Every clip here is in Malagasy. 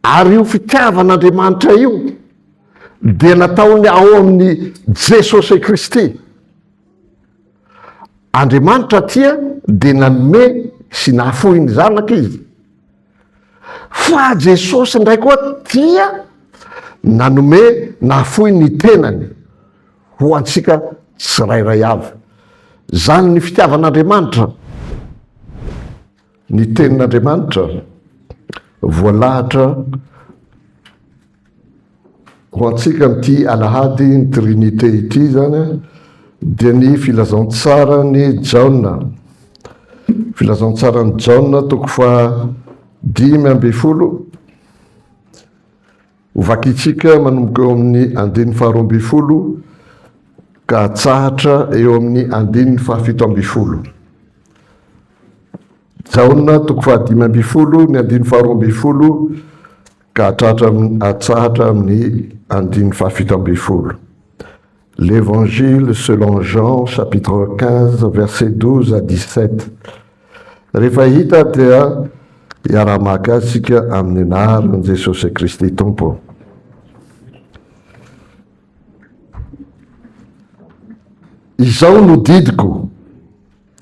Ary io fitiavan'Andriamanitra io dia nataony ao amin'ny Jesosy Kristy. Andriamanitra tia dia nanome sy nahafohy ny zanaka izy. Fa Jesosy indray koa tia nanome nahafohy ny tenany ho antsika tsirairay avy. Zany ny fitiavan'Andriamanitra. Ny tenin'Andriamanitra voalahatra ho antsika n'ity alahady ny trinité ity zany dia ny filazantsara ny Jaona. Filazantsara ny Jaona toko faha 5:10. Hovakitsika manomboka eo amin'ny 12 ka hatsahatra eo amin'ny 17. Jaona toko faha 5:10 ny 12 ka hatsahatra amin'ny 17. L'évangile selon Jean chapitre 15 verset 12 à 17. Rehefa hita dia hiara-maka antsika amin'ny anaran'i Jesosy Kristy Tompo. Izao no didiko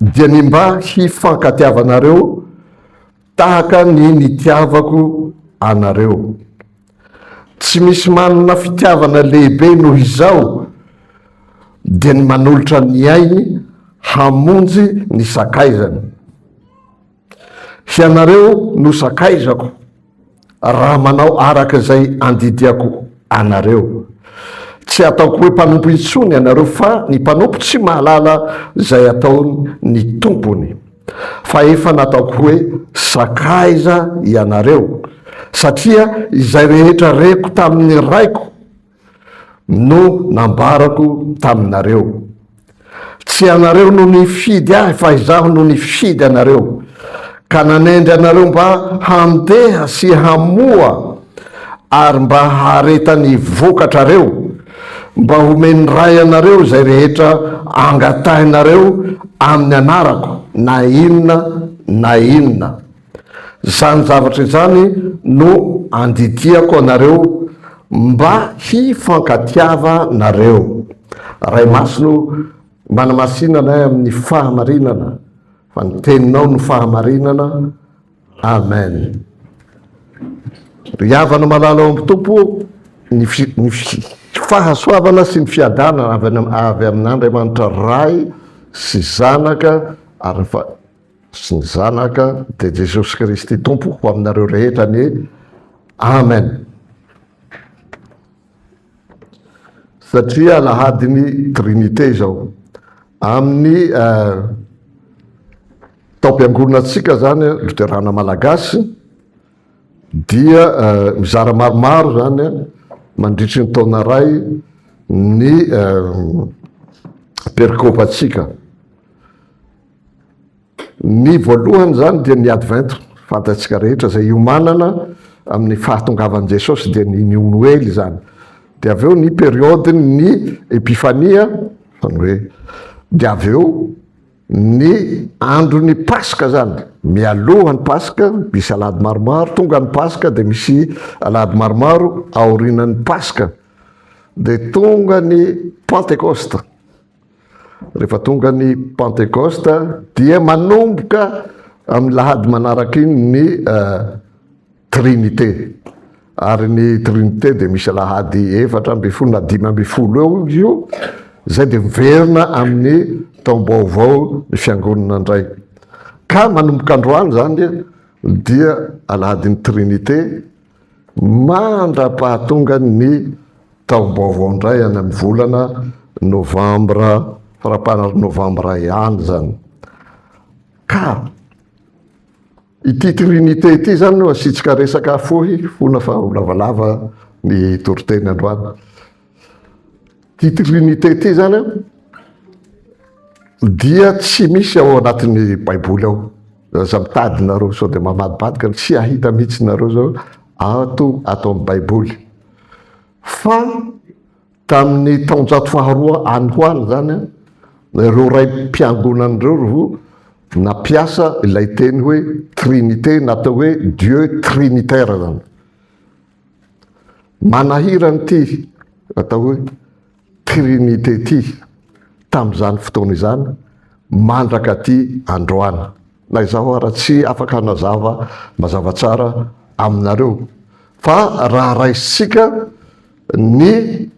dia ny mba hifankatiavanareo tahaka ny nitiavako anareo. Tsy misy manana fitiavana lehibe noho izao dia ny manolotra ny ainy hamonjy ny sakaizany. Sy anareo no sakaizako raha manao araka izay andidiako anareo. Tsy ataoko hoe mpanompo intsony ianareo fa ny mpanompo tsy mahalala izay ataony ny tompony. Fa efa nataoko hoe sakaiza ianareo satria izay rehetra reko tamin'ny raiko no nambarako taminareo. Tsy anareo no nifidy ahy fa izaho no nifidy anareo. Ka nanendry anareo mba handeha sy hamoa ary mba hareta ny vokatrareo, mba homeny ray anareo izay rehetra angatahinareo amin'ny anarako na inona. Zany zavatra izany no andidiako anareo mba hifankatiava nareo. Ray masino manamasinana amin'ny fahamarinana, fa ny teninao no fahamarinana. Amen. Riavana malala ao amin'ny Tompo ny fahasoavana sy ny fiadana avy amin'Andriamanitra Ray sy Zanaka ary sy ny Zanaka dia Jesosy Kristy Tompo ho aminareo rehetra ny Amen. Satria alahadiny Trinité zao amin'ny taom-piangonantsika zany Luterana Malagasy dia mizara maromaro zany mandritry ny taona ray ny perikopantsika. Ny voalohany zany dia ny advent fantatsika rehetra izay iomanana amin'ny fahatongavan'i Jesosy dia ny Noely zany. Dia avy eo ny periodiny ny epifania, zany hoe dia avy eo ny andro ny Paska zany, mialoha ny Paska misy alahady maromaro, tonga ny Paska dia misy alahady maromaro aorinan'ny Paska, dia tonga ny Pentecoste. Rehefa tonga ny Pentecoste dia manomboka amin'ny lahady manaraka iny ny Trinité. Ary ny Trinité dia misy alahady 4 na 5 eo io, zay dia miverina amin'ny taom-baovao ny fiangonana indray. Ka manomboka androany zany dia alahadin'ny Trinité mandra-pahatonga ny taom-baovao indray any amin'ny volana Novambra, farapahana Novambra ihany zany. Ka ity Trinité ity zany no asitsika resaka fohy fona fa ho lavalava ny toriteny androany. Ity Trinité ity zany dia tsy misy ao anatin'ny Baiboly ao. Za mitady nareo sao dia mamadibadika tsy ahita mihitsy nareo zao ato amin'ny Baiboly. Fa tamin'ny taonjato faharoa any ho any zany ireo ray mpiangonan'ireo ro nampiasa ilay teny hoe Trinité, natao hoe Dieu Trinitaire zany. manahirany ty atao hoe trinité ty tamin'izany fotoana izany mandraka ty androana. Na izaho ara tsy afaka nazava mazava tsara aminareo fa raha raisika ny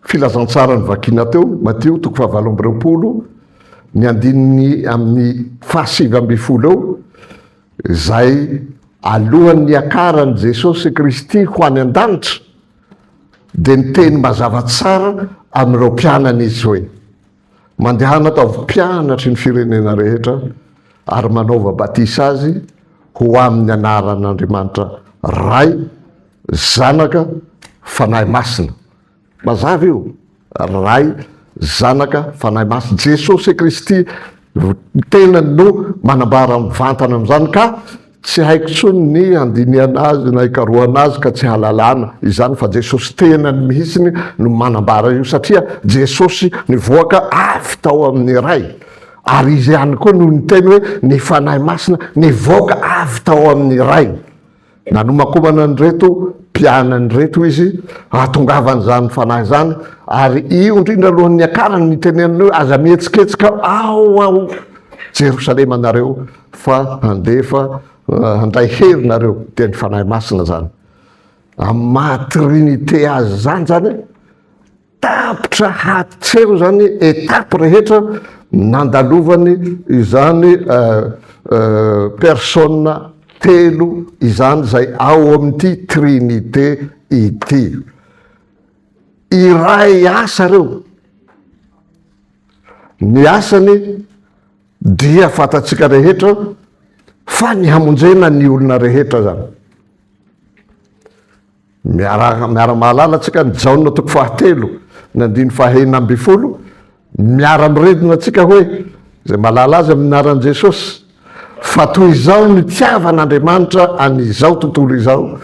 filazantsara ny vakina teo Matio 7:20 ny andininy amin'ny 7:20 eo zay alohan'ny akarany Jesosy Kristy ho any an-danitra de ny teny mazava tsara amin'ireo mpianany izy hoe mandehana atao mpianatry ny firenena rehetra ary manaova batisa azy ho amin'ny anaran'Andriamanitra ray, zanaka, fanahy masina. Mazava io, ray, zanaka, fanahy masina. Jesosy Kristy tena no manambara mivantana amin'izany ka tsy haiko tsony ny andiniana azy na ikaroana azy ka tsy halalana izany fa Jesosy tena ny mihitsiny no manambara io satria Jesosy nivoaka avy tao amin'ny ray ary izy ihany koa no ny teny hoe ny fanahy masina nivoaka avy tao amin'ny ray. Nanomakomana ny reto mpianany reto izy ahatongavany zany fanahy zany ary io indrindra alohan'ny akarany niteneniny hoe aza mihetsiketsika ao Jerosalema nareo fa handefa handray herinareo dia ny fanahy masina zany amin'ny maha-trinité azy zany tapitra hatsero zany etape rehetra nandalovany izany persona telo izany zay ao amin'ity trinité ity. Iray asa reo, ny asany dia fatatsika rehetra fa ny hamonjena ny olona rehetra zany. Miara-mahalala tsika ny Jaona 7 ny 9:12 miara-miredina tsika hoe zay malala azy amin'ny anaran'i Jesosy fa toy izao ny tiavan'Andriamanitra an'izao tontolo izao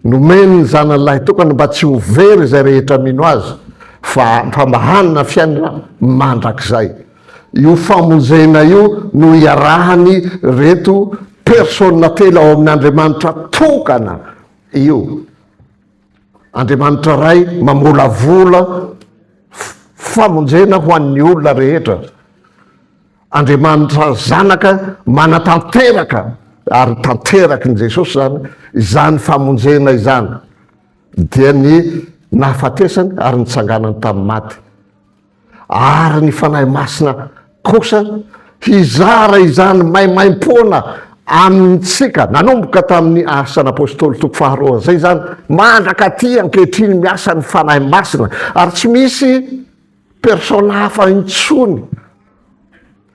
nomeny ny zanany lahy tokana mba tsy ho very zay rehetra mino azy fa mahanana fiainana mandrakizay. Io famonjena io no iarahany reto persona telo ao amin'Andriamanitra tokana io. Andriamanitra ray mamolavola famonjena ho an'ny olona rehetra. Andriamanitra zanaka manatanteraka ary tanteraky ny Jesosy izany famonjena izany dia ny nahafatesany ary nitsanganany tamin'ny maty. Ary ny fanahy masina kosa hizara izany maimaim-poana amintsika nanomboka tamin'ny asan'apôstôly 2 zay zany mandraka ty ankehitriny miasa ny fanahy masina ary tsy misy persona hafa intsony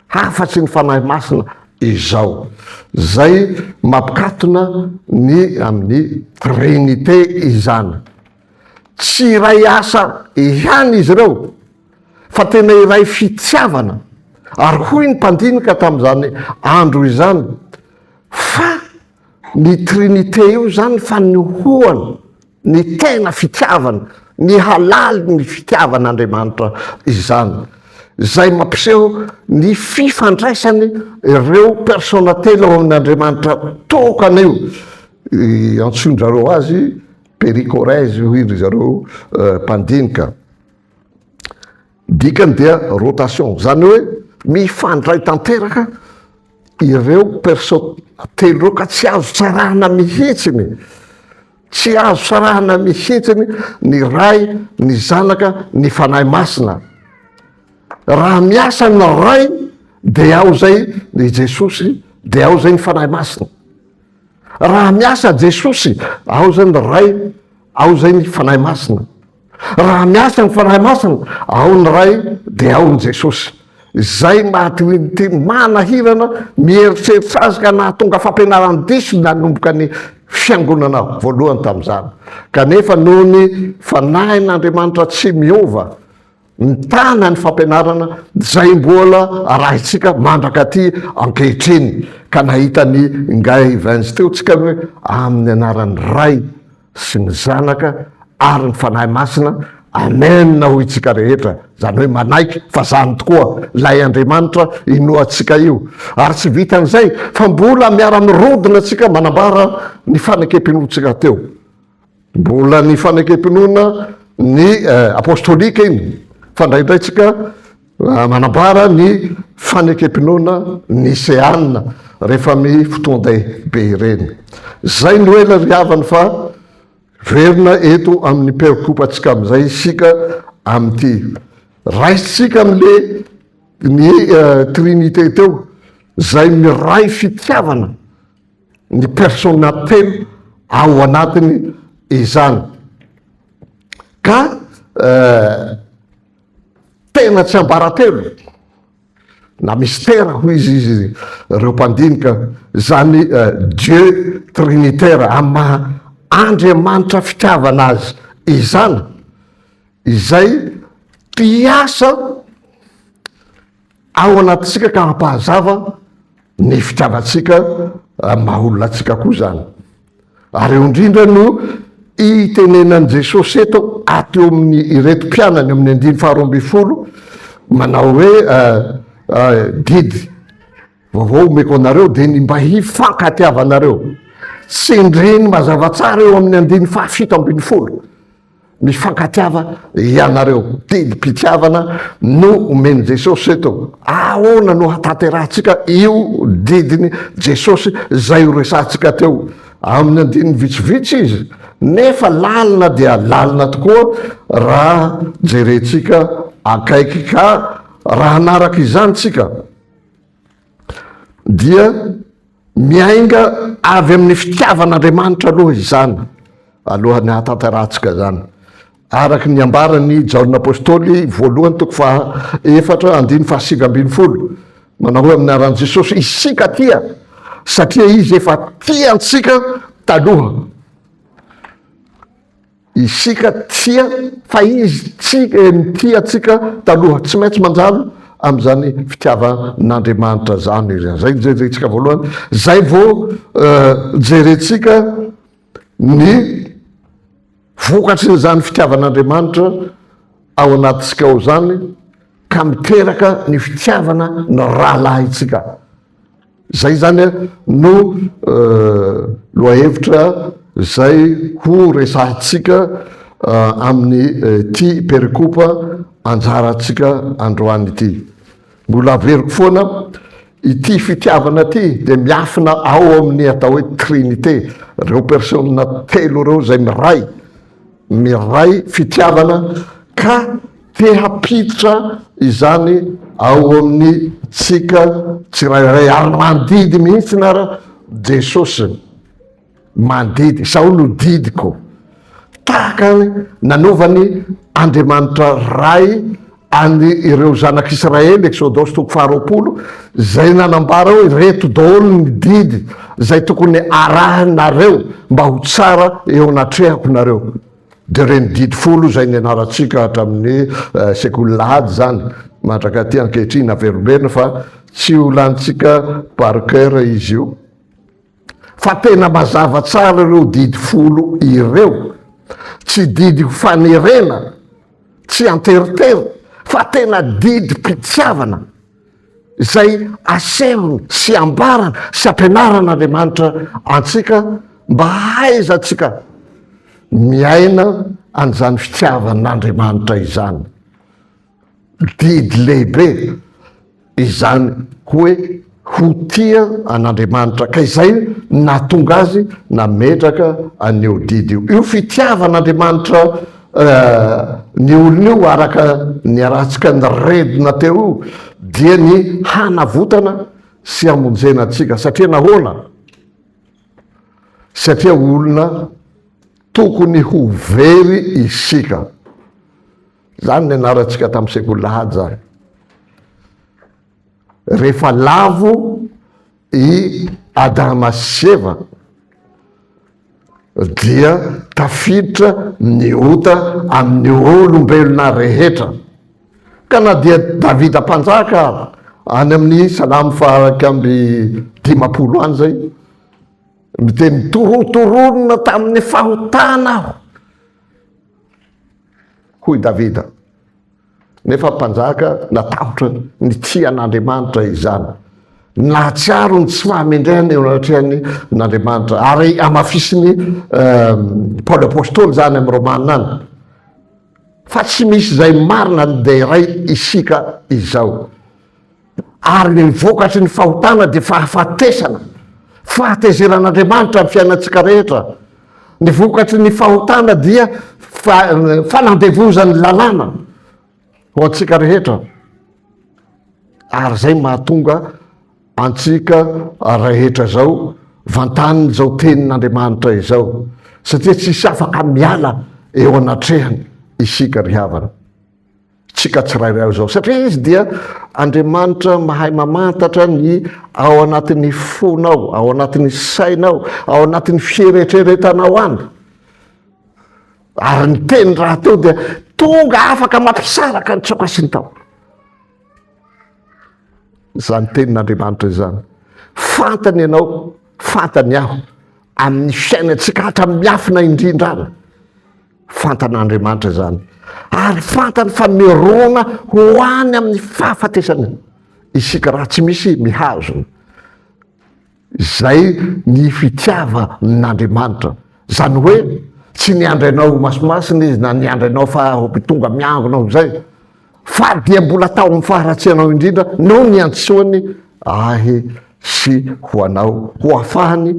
hafatsy ny fanahy masina izao. Zay mampikatona ny amin'ny trinité izany. Tsy iray asa ihany izy ireo fa tena iray fitiavana ary hoy ny mpandinika tamin'izany andro izany fa ny trinité io zany fa ny hohany ny tena fitiavana ny halali ny fitiavan'Andriamanitra izany. Zay mampiseho ny fifandraisany ireo persona telo ao amin'Andriamanitra tokana io. Antsoindrareo azy pericorèse hoy ry zareo mpandinika. Dikany dia rotation zany hoe mifandray tanteraka ireo persona telo reo ka tsy azo tsarahana mihitsiny. Tsy azo tsarahana mihitsiny ny ray, ny zanaka, ny fanahy masina. Raha miasa ny ray dia ao zay ny Jesosy dia ao zay ny fanahy masina. Raha miasa Jesosy ao zay ny ray, ao zay ny fanahy masina. Raha miasa ny fanahy masina ao ny ray dia ao ny Jesosy. Zay mahatrinity manahirana mieritreritra azy ka nahatonga fampianarany diso nanomboka ny fiangonana voalohany tamin'izany. Kanefa noho ny fanahyn'Andriamanitra tsy miova ny tana ny fampianarana zay mbola arahintsika mandraka ty ankehitriny ka nahita ny ngay vainzy teo tsika hoe amin'ny anaran'ny ray sy ny zanaka ary ny fanahy masina amen na hoy tsika rehetra zany hoe manaiky fa zany tokoa lay Andriamanitra inoatsika io ary tsy vitan'izay fa mbola miara-mirodina tsika manambara ny fanekempinotsika teo mbola ny fanekempinoana ny apôstôlika iny fandraindraitsika manambara ny fanekempinoana niseanina rehefa my fotoan-dehibe ireny. Zay no ela riavany fa verina eto amin'ny perikopatsika amin'izay isika amin'ity raisitsika am'le ny trinité teo zay miray fitiavana ny persona telo ao anatiny izany ka tena tsy ambaratelo na mystera hoy izy reo mpandinika zany Dieu trinitaire amin'ny maha Andriamanitra fitiavana azy izany izay mpiasa ao anatisika ka hampahazava ny fitiavatsika maha-olonatsika koa zany. Ary eo indrindra no itenenan'i Jesosy eto ateo amin'ny ireto mpianany amin'ny 1:12 manao hoe didy vaovao omeko anareo de ny mba hifankatiavanareo sendreny mazava tsara eo amin'ny 1:17 mifankatiava ianareo didy mpitiavana no omeny Jesosy eto. Ahoana no hataterahantsika io didiny Jesosy zay ho resantsika teo amin'ny andininy vitsivitsy izy nefa lalina dia lalina tokoa raha jerentsika akaiky ka raha anaraka izany tsika dia miainga avy amin'ny fitiavan'Andriamanitra aloha izany alohan'ny hataterahantsika zany araky ny ambarany Jaona apôstôly voalohany 4:7-9 manao hoe amin'ny aran'i Jesosy isika tia satria izy efa tiantsika taloha. Isika tia fa izy tiatsika taloha tsy maintsy manjalo am'izany fitiavan'Andriamanitra zany zay jerentsika voalohany zay vo jerentsika ny vokatry n'izany fitiavan'Andriamanitra ao anatisika ao zany ka miteraka ny fitiavana ny rahalahytsika zay zany no lohahevitra zay ho resantsika amin'ny ty perikopa anjaratsika androany ity. Mbola averiko foana ity fitiavana ty de miafina ao amin'ny atao hoe trinité reo persona telo reo zay miray fitiavana ka te hampiditra izany ao amin'ny tsika tsirairay ary mandidy mihitsy nara Jesosy mandidy Saolo didiko tahakany nanovany Andriamanitra ray any ireo zanak'Israely Exodosy 20 zay nanambara hoe reto daholo ny didy zay tokony arahinareo mba ho tsara eo anatrehako nareo de reny didy 10 zay ny anaratsika hatramin'ny sekoly lahady zany matraka ty ankehitriny averomberina fa tsy ho lanitsika par cœur izy io fa tena mazava tsara ireo didy 10 ireo tsy didy fanerena tsy anteritery fa tena didy mpitiavana zay asehony sy ambarana sy ampianaran'Andriamanitra antsika mba haizatsika miaina an'izany fitiavan'Andriamanitra izany didy lehibe izany hoe ho tia an'Andriamanitra ka izay nahatonga azy nametraka an'io didy io fitiavan'Andriamanitra ny olona io araka ny arahantsika ny redina teo io dia ny hanavotana sy amonjena antsika satria nahoana satria olona tokony ho very isika zany ny anarantsika tamin'ny sekoly lahady zany rehefa lavo i Adama sy Eva dia tafiditra ny ota amin'ny olombelona rehetra ka na dia Davida mpanjaka any amin'ny salamo 150 any zay de mitorotoronona tamin'ny fahotana aho hoy Davida nefa mpanjaka natahotra ny tian'Andriamanitra izany nahatsiaro ny tsy fahamendrehana eo anatrehany n'Andriamanitra. Ary amafisiny Paoly apôstôly zany amin'ny Romanina any, fa tsy misy zay marina de ray isika izao. Ary ny vokatry ny fahotana de fahafatesana, fahatezeran'Andriamanitra amin'ny fiainantsika rehetra. Ny vokatry ny fahotana dia fanandevozan'ny lalàna ho antsika rehetra. Ary zay mahatonga antsika rehetra zao vantaniny zao tenin'Andriamanitra izao, satria tsisy afaka miala eo anatrehany isika ry havana, tsika tsirairay zao, satria izy dia Andriamanitra mahay mamantatra ny ao anatin'ny fonao, ao anatin'ny sainao, ao anatin'ny fieretreretanao any. Ary ny teny raha teo dia tonga afaka mampisaraka ny tsaoka sy ny tao. Zany tenin'Andriamanitra zany. Fantany ianao, fantany aho amin'ny fiainantsika hatramiafina indrindrana. Fantan'Andriamanitra zany. Ary fantany fa merona ho any amin'ny fahafatesany isika raha tsy misy mihazona. Zay ny fitiava n'Andriamanitra. Zany hoe tsy niandranao masimasina izy na niandranao fa tonga miangonao zay, fa dia mbola tao amin'ny faharatsenao indrindra no niantsoany ahy sy ho anao, ho afahany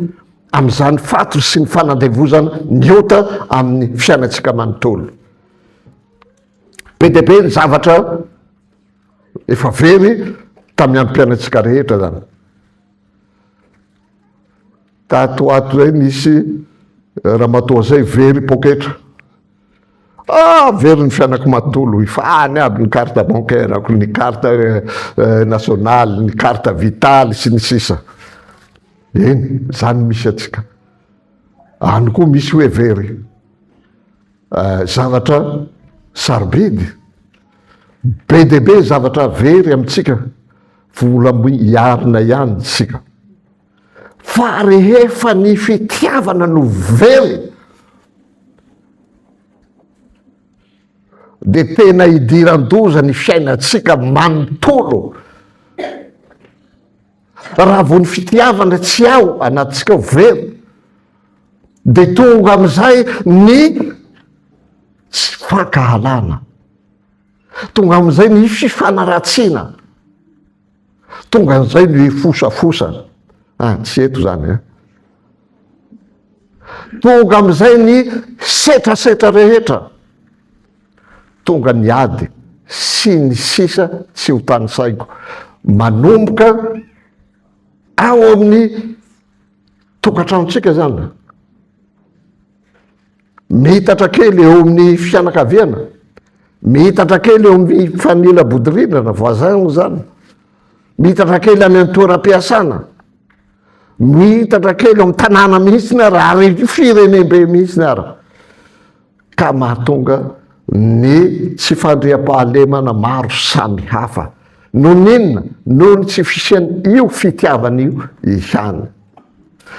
amin'izany fato sy ny fanandevozana niota amin'ny fiainantsika manontolo. Be dia be ny zavatra efa very tamin'ny androm-piainantsika rehetra zany. Tatoato zay nisy ramatoa zay very poketra. Very ny fianako manontolo, ifany aby ny carte bancaire, ny carte nationale, ny carte vitale sy ny sisa. Eny, zany misy atsika. Any koa misy hoe very. Zavatra sarobidy. Be dia be zavatra very amintsika, vola iarina ihany tsika. Fa rehefa ny fitiavana no very, de tena idiran-doza ny fiainantsika manontolo. Raha vo ny fitiavana tsy ao anatsika very, de tonga am'izay ny tsy fankahalana, tonga am'izay ny fifanaratsiana, tonga am'izay ny fosafosa. Tsy eto zany e. Tonga am'izay ny setrasetra rehetra, tonga ny ady sy ny sisa tsy ho tany saiko, manomboka ao amin'ny tokantranontsika zany, mihitatra kely eo amin'ny fianakaviana, mihitatra kely eo amin'ny fanila-bodirinana, voisin zany, mihitatra kely any amin'ny toeram-piasana, mihitatra kely eo amin'ny tanàna mihitsiny ary, ary firenembe mihitsiny ary, ka mahatonga ny tsy fandriam-pahalemana maro samy hafa. No ninona? No ny tsy fisiany io fitiavana io ihany.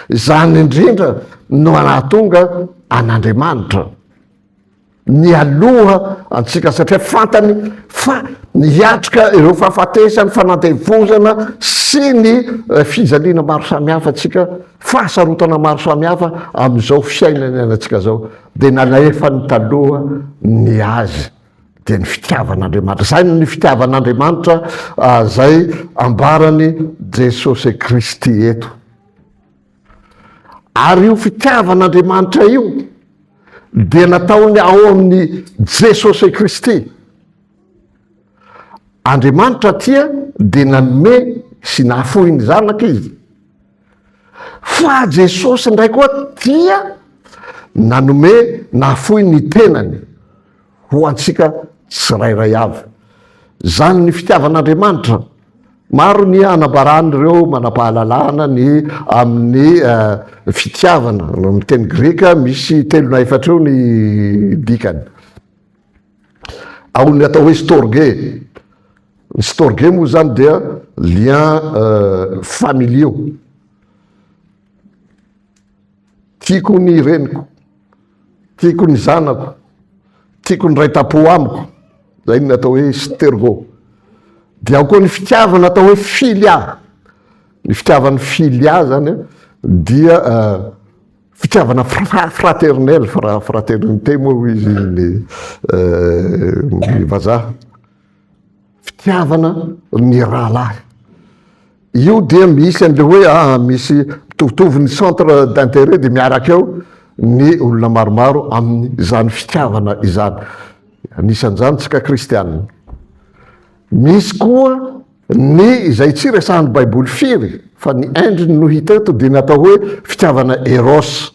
Zany indrindra no anatonga an'Andriamanitra ny aloha antsika, satria fantany fa niatrika ireo fahafatesany, fanandevozana sy ny fijaliana maro samihafa atsika, fahasarotana maro samihafa amin'izao fiainana antsika zao, de nalefa ny taloha ny azy de ny fitiavan'Andriamanitra. Zay ny fitiavan'Andriamanitra zay ambarany Jesosy Kristy eto. Ary io fitiavan'Andriamanitra io de nataony ao amin'ny Jesosy Kristy. Andriamanitra tia de nanome sy nahafohy ny zanaka izy, fa Jesosy ndray koa tia nanome nahafohy ny tenany ho antsika tsirairay avy. Zany ny fitiavan'Andriamanitra. Maro ny anabarany ireo manapahalalana ny amin'ny fitiavana. Amin'ny teny greka misy 3-4 eo ny dikany. Ao ny atao hoe storge. Ny storge moa zany dia lien familiaux. Tiako ny reniko, tiako ny zanako, tiako ny ray tapo amiko. Zay ny atao hoe stergo. Dia ao koa ny fitiavana atao hoe filia. ny fitiavan'ny filia zany dia fitiavana fraternel fraternité moa izy ny vazaha, fitiavana ny rahalahy. Io dia misy an'le hoe misy mitovitovy ny centre d'intérêt de miaraka eo ny olona maromaro amin'ny zany fitiavana izany. Anisan'izany tsika kristianina. Misy koa ny izay tsy resahan'ny baiboly firy fa ny endriny no hita eto dia natao hoe fitiavana eros.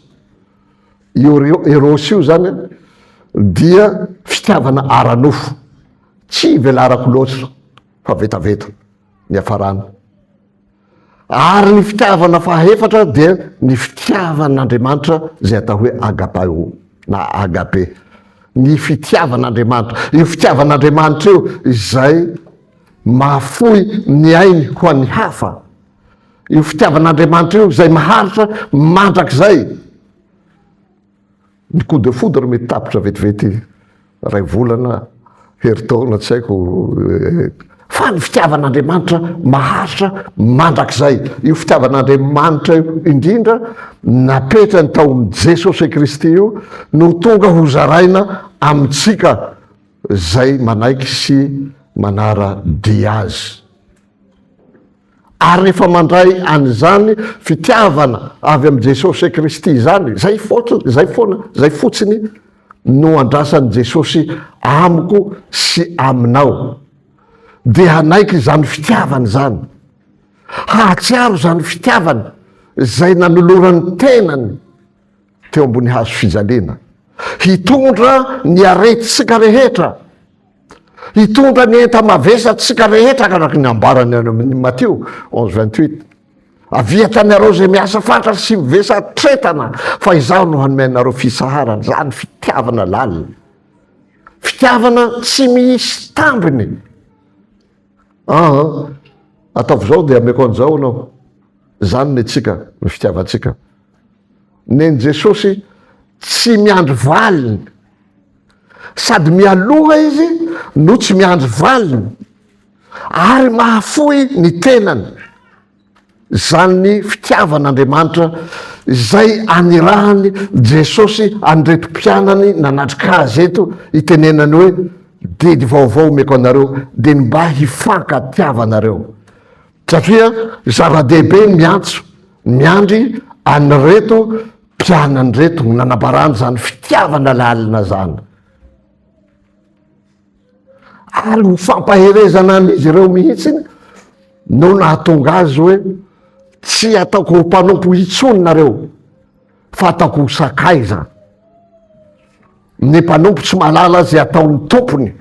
Io eros io zany dia fitiavana ara-nofo, tsy velarako loatra fa vetaveta ny hafarana. Ary ny fitiavana fahaefatra dia ny fitiavan'Andriamanitra zay atao hoe agapao na agape. Ny fitiavan'Andriamanitra, io fitiavan'Andriamanitra io izay mahafoy ny ainy ho an'ny hafa. Io fitiavan'Andriamanitra io izay maharitra mandrakizay. Ny coup de foudre mety tapitra vetivety ray volana, heritaona tsy haiko, fa ny fitiavan'Andriamanitra maharitra mandrakizay. Io fitiavan'Andriamanitra io indrindra napetrany taon'i Jesosy Kristy io no tonga ho zaraina amintsika zay manaiky sy manara-dia azy. Ary rehefa mandray an'izany fitiavana avy amin'i Jesosy Kristy zany, zay fotsiny no andrasan'i Jesosy amiko sy aminao. Dia hanaiky zany fitiavana zany, hahatsiaro zany fitiavana zay nanolorany tenany teo ambony hazo fijaliana, hitondra ny aretintsika rehetra, hitondra ny enta mavesatsika rehetra araka ny ambarany amin'ny Matteo 11:28. Avia tanyareo zay miasa fatra sy mivesa tretana, fa izaho no hanomenareo fisaharana. Zany fitiavana lalina, fitiavana tsy misy tambiny. Ataovy zao dia ameko an'izao anao, zany ny tsika ny fitiavantsika. Neny Jesosy tsy miandry valiny, sady mialoha izy no tsy miandry valiny, ary mahafoy ny tenany. Zany ny fitiavan'Andriamanitra zay anirahany Jesosy an'reto mpianany nanatrika azy eto, itenenany hoe didy vaovao omeko anareo dia ny mba hifankatiavanareo. Satria zava-dehibe miantso miandry anyreto mpianany reto nanabarany zany fitiavana lalina zany. Ary ho fampaherezana an'izy ireo mihitsiny no nahatonga azy hoe tsy ataoko ho mpanompo hitsony nareo fa ataoko ho sakaiza. Ny mpanompo tsy mahalala zay ataon'ny tompony,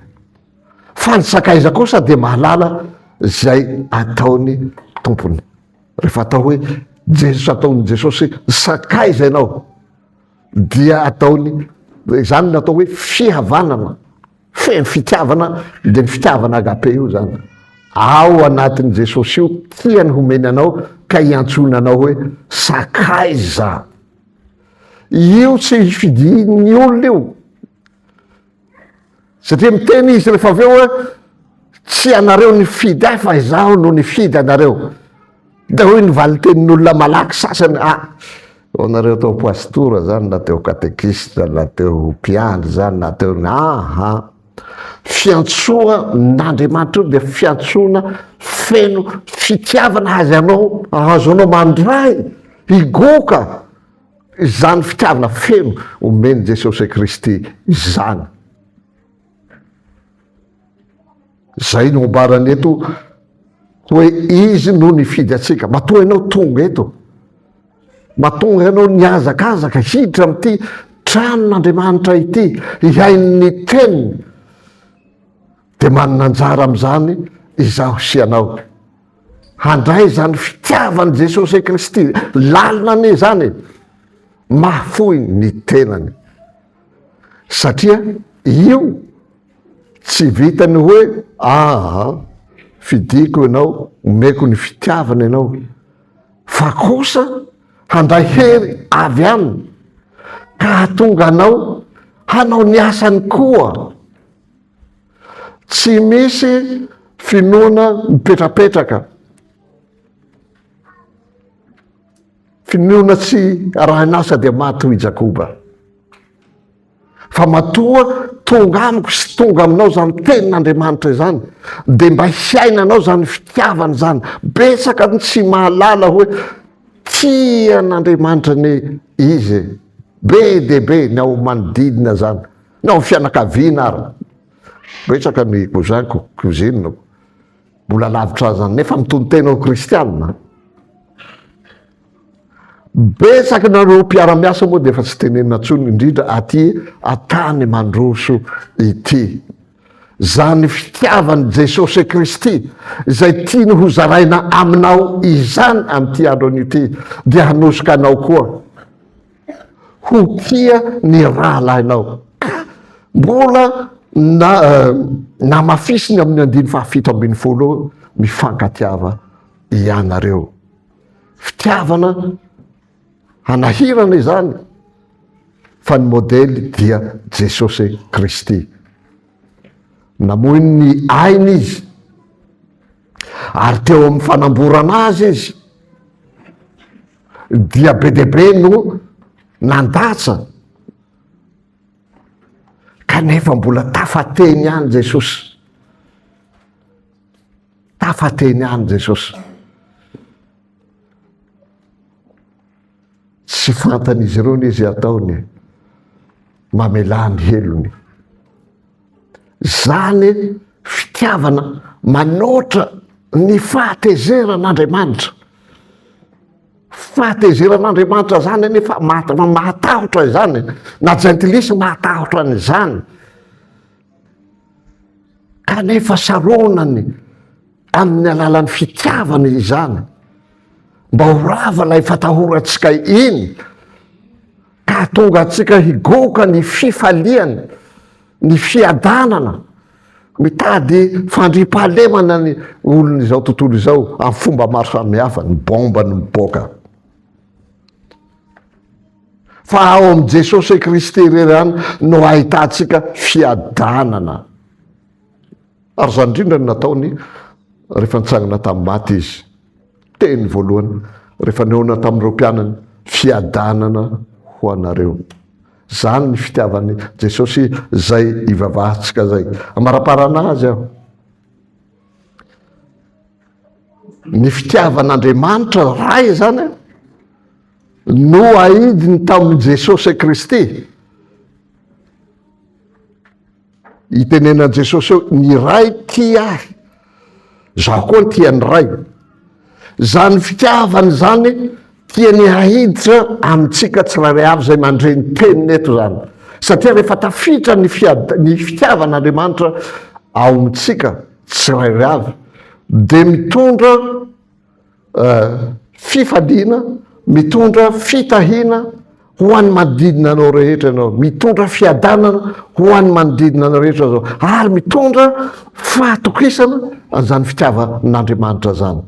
fa ny sakaiza kosa dia mahalala zay ataony tompony. Rehefa atao hoe ataon'i Jesosy sakaiza ianao dia ataony, zany no atao hoe fihavanana, fitiavana, dia ny fitiavana agape io zany. Ao anatin'i Jesosy io tiany homeny anao ka hiantsonanao hoe sakaiza. Io tsy hifidin'ny olona io, satria miteny izy rehefa avy eo hoe tsy anareo nifidy ahy fa izaho no nifidy anareo. Da hoe nyvalitenin'olona malaky sasany, anareo teo pastora zany na teo katekista na teo mpiandry zany na teo fiantsoa n'Andriamanitra io dia fiantsoana feno fitiavana azy anao, ahazo anao mandray higoka. Zany fitiavana feno omeny Jesosy Kristy zany. Zay no ambarany eto hoe izy no nifidy atsika. Matoa ianao tonga eto, matonga ianao niazakazaka hiditra amin'ity tranon'Andriamanitra ity, hihain'ny teniny, dia manana anjara amin'izany izaho sy ianao. Handray zany fitiavan'i Jesosy Kristy lalina ane zany, mahafoy ny tenany. Satria io tsy vitany hoe fidiko ianao, omeko ny fitiavana ianao, fa kosa handray hery avy aminy ka hatonga anao hanao ny asany koa. Tsy misy finoana mipetrapetraka, finoana tsy rahanasa dia maty hoy Jakoba, fa matoa tonga amiko sy tonga aminao zany tenin'Andriamanitra izany, dia mba hiainanao zany fitiavana zany. Betsaka ny tsy mahalala hoe tia an'Andriamanitra ny izy be dia be ny ao manodidina zany, ny ao fianakaviana ary betsaka ny kozaiko kozinina mbola lavitra zany nefa mitony tena ho kristianina. Betsaka nareo mpiara-miasa moa dia efa tsy tenenina ntsony, indrindra aty atany mandroso ity, zany fitiavany Jesosy Kristy izay tiany ho zaraina aminao izany amin'ity andro an'ity, dia hanosika anao koa ho tia ny rahalahinao. Mbola namafisiny amin'ny 7:50 mifankatiava ianareo. Fitiavana hanahirana izany, fa ny modely dia Jesosy Kristy. Namoy ny ainy izy ary teo amin'ny fanamborana azy izy dia be dia be no nandatsa, kanefa mbola tafateny ihany Jesosy, tafateny ihany Jesosy. Tsy fantan'izy ireo ny izy ataony mamelany helony. Zany fitiavana manoatra ny fahatezeran'Andriamanitra. Fahatezeran'Andriamanitra zany nefa mahatahotra izany, na jentilisy mahatahotra n'izany, kanefa saronany amin'ny alalan'ny fitiavana izany mba ho rava ilay fatahorantsika iny, ka tonga antsika higoka ny fifaliany, ny fiadanana, mitady fandriampahalemana ny olona izao tontolo izao amin'ny fomba maro samihafa, ny bomba ny miboaka. Fa ao amin'ny Jesosy Kristy rerany no ahitantsika fiadanana. Ary zany indrindra ny nataony rehefa nitsangana tamin'ny maty izy, teny voalohany rehefa nehoana tamin'ireo mpianany, fiadanana ho anareo. Zany ny fitiavany Jesosy zay ivavahantsika zay. Amaraparana azy aho, ny fitiavan'Andriamanitra ray zany no ahidiny tamin'ny Jesosy Kristy. Itenena Jesosy eo, ny ray tia ahy, zaho koa tia ny ray. Zany fitiavany zany tiany ahiditra amintsika tsirairay avy zay mandre ny teniny eto zany, satria rehefa tafiditra ny fitiavan'Andriamanitra ao amintsika tsirairay avy dia mitondra fifaliana, mitondra fitahiana ho an'ny manodidina anao rehetra ianao, mitondra fiadanana ho an'ny manodidina anao rehetra zao, ary mitondra fahatokisana an'izany fitiavan'Andriamanitra zany.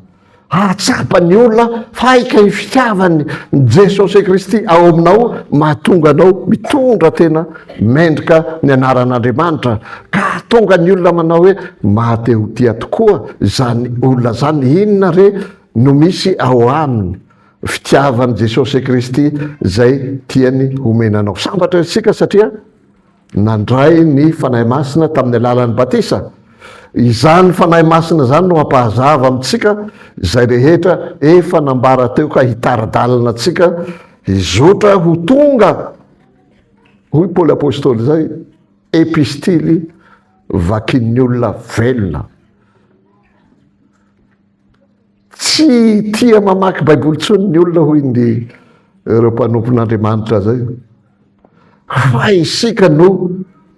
Ahatsapa ny olona fa aika ny fitiavany Jesosy Kristy ao aminao, mahatonga anao mitondra tena mendrika ny anaran'Andriamanitra, ka tonga ny olona manao hoe maha-te ho tia tokoa zany olona zany. Inona re no misy ao aminy? Fitiavany Jesosy Kristy zay tiany homenanao. Sambatra isika satria nandray ny fanahy masina tamin'ny alalan'ny batisa. Izany fanahy masina zany no hampahazava amintsika zay rehetra efa nambara teo, ka hitaradalana antsika hizotra ho tonga, hoy Paoly apôstôly zay, epistily vakin'ny olona velona. Tsy tia mamaky baiboly tsony ny olona hoy ny ireo mpanompon'Andriamanitra zay, fa isika no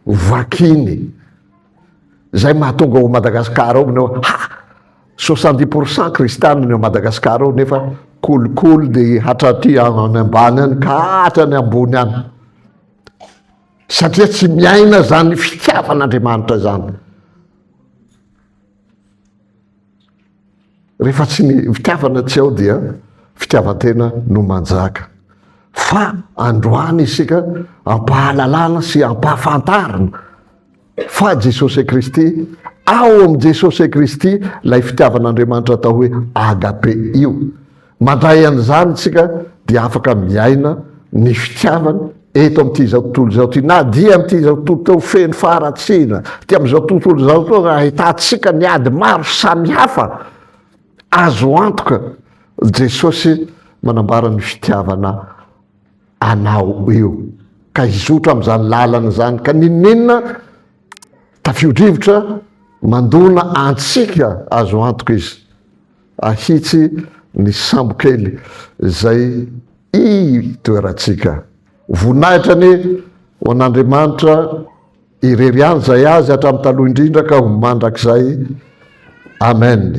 vakiny. Zay mahatonga ao Madagasikara ao nao 70% kristiana ny ao Madagasikara ao, nefa kolikoly dia hatraty any ambany any ka hatrany ambony any, satria tsy miaina zany fitiavan'Andriamanitra zany. Rehefa tsy ny fitiavana tsy ao dia fitiavan-tena no manjaka. Fa androany isika ampahalalana sy ampahafantarana fa Jesosy Kristy, ao amin'ny Jesosy Kristy lay fitiavan'Andriamanitra atao hoe agape io. Mandray an'izany tsika dia afaka miaina ny fitiavana eto amin'ity zao tontolo zao ty, na dia amin'ity zao tontolo teo feno faharatsiana, ty am'izao tontolo zao to ahitantsika ny ady maro samihafa, azo antoka Jesosy manambara ny fitiavana anao eo, ka izotra am'izany lalana zany, ka ninina tafio-drivotra mandona antsika, azo antoka izy ahitsy ny sambokely zay itoerantsika. Voninahitra ho an'Andriamanitra irery any zay azy hatramin'ny taloha indrindra ka ho mandrakizay. Amen.